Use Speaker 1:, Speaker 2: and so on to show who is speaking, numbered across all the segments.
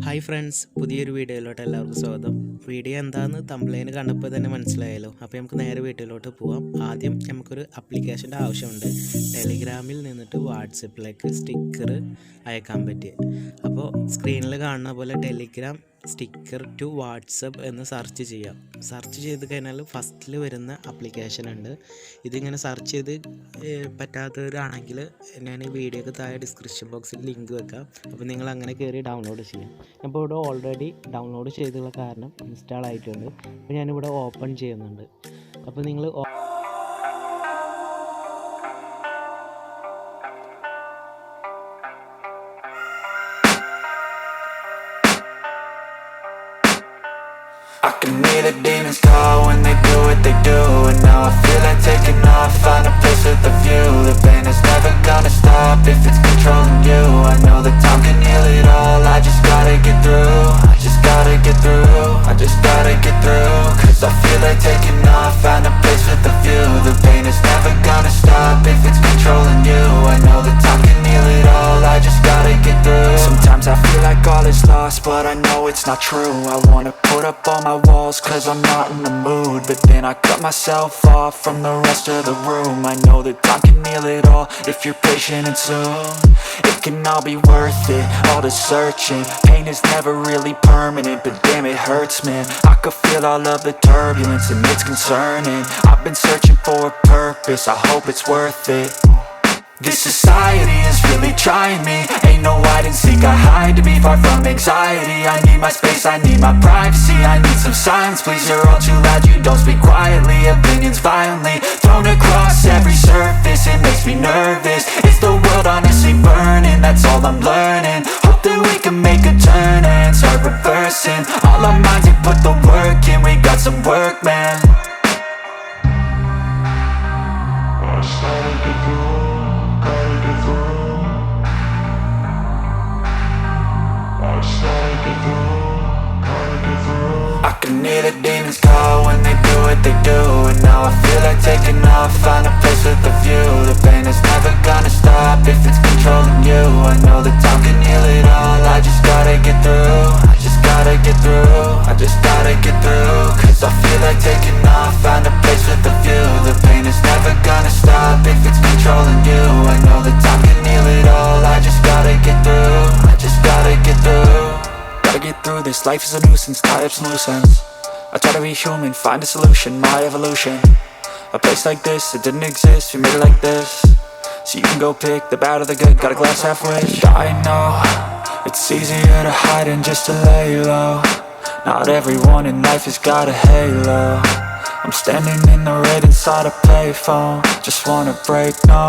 Speaker 1: Hi friends, പുതിയൊരു വീഡിയോയിലോട്ട് എല്ലാവർക്കും സ്വാഗതം. വീഡിയോ എന്താണെന്ന് തമ്പ്ലൈന് കണ്ടപ്പോൾ തന്നെ മനസ്സിലായല്ലോ. അപ്പോൾ നമുക്ക് നേരെ വീഡിയോയിലോട്ട് പോവാം. ആദ്യം നമുക്കൊരു ആപ്ലിക്കേഷൻ്റെ ആവശ്യമുണ്ട്. ടെലിഗ്രാമിൽ നിന്നിട്ട് വാട്സപ്പിലേക്ക് സ്റ്റിക്കർ അയക്കാൻ പറ്റിയ. അപ്പോൾ സ്ക്രീനിൽ കാണുന്ന പോലെ ടെലിഗ്രാം സ്റ്റിക്കർ ടു വാട്സപ്പ് എന്ന് സെർച്ച് ചെയ്യാം. സെർച്ച് ചെയ്ത് കഴിഞ്ഞാൽ ഫസ്റ്റിൽ വരുന്ന ആപ്ലിക്കേഷൻ ഉണ്ട്. ഇതിങ്ങനെ സെർച്ച് ചെയ്ത് പറ്റാത്തവരാണെങ്കിൽ ഞാൻ ഈ വീഡിയോക്ക് താഴെ ഡിസ്ക്രിപ്ഷൻ ബോക്സിൽ ലിങ്ക് വെക്കാം. അപ്പോൾ നിങ്ങൾ അങ്ങനെ കയറി ഡൗൺലോഡ് ചെയ്യാം. അപ്പോൾ ഇവിടെ ഓൾറെഡി ഡൗൺലോഡ് ചെയ്തുള്ള കാരണം ഇൻസ്റ്റാൾ ആയിട്ടുണ്ട്. അപ്പോൾ ഞാനിവിടെ ഓപ്പൺ ചെയ്യുന്നുണ്ട്. അപ്പോൾ നിങ്ങൾ
Speaker 2: I can hear the demons call when they do what they do. And now I feel like taking off, find a place with a view. The pain is never gonna stop if it's controlling you. I know that time can heal it all, I just gotta get through. I just gotta get through, I just gotta get through. Cause I feel like taking off, find a place with a view. The pain is never gonna stop if it's controlling you. I know that time can heal it all, I just gotta get through. Sometimes I feel like all is lost, but I know it's not true. I wanna put up all my walls cause I'm not in the mood. But then I cut myself off from the rest of the room. I know that time can heal it all if you're patient and soon. It can all be worth it, all the searching. Pain is never really permanent, but damn it hurts, man. I could feel all of the turbulence and it's concerning. I've been searching for a purpose, I hope it's worth it. This society is really trying me. Ain't no hide and seek, I hide to be far from anxiety. I need my space, I need my privacy. I need some silence, please, you're all too loud. You don't speak quietly, opinions violently thrown across every surface. It makes me nervous. Is the world honestly burning? That's all I'm learning. Hope that we can make a turn and start reversing all our minds and put the work in. We got some work, man. I can hear the demons call when they do what they do. And now I feel like taking off, find a place with a view. The pain is never gonna stop if it's controlling you. I know that time can heal it all, I just gotta get through. I just gotta get through, I just gotta get through. Cause I feel like taking off, find a place with a view. The pain is never gonna stop if it's controlling you. I know that time can heal it all, I just gotta get through. I just gotta get through. Gotta get through this, life is a nuisance, tie up some loose ends. I try to be human, find a solution, my evolution. A place like this, it didn't exist, we made it like this. So you can go pick the bad or the good, got a glass halfway. I know, it's easier to hide than just to lay low. Not everyone in life has got a halo. I'm standing in the red inside a payphone. Just wanna break, no,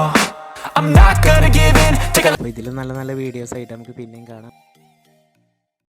Speaker 2: I'm not gonna give in.
Speaker 1: അപ്പോൾ ഇതിൽ നല്ല നല്ല videos ആയിട്ട് നമുക്ക് പിന്നെയും കാണാം.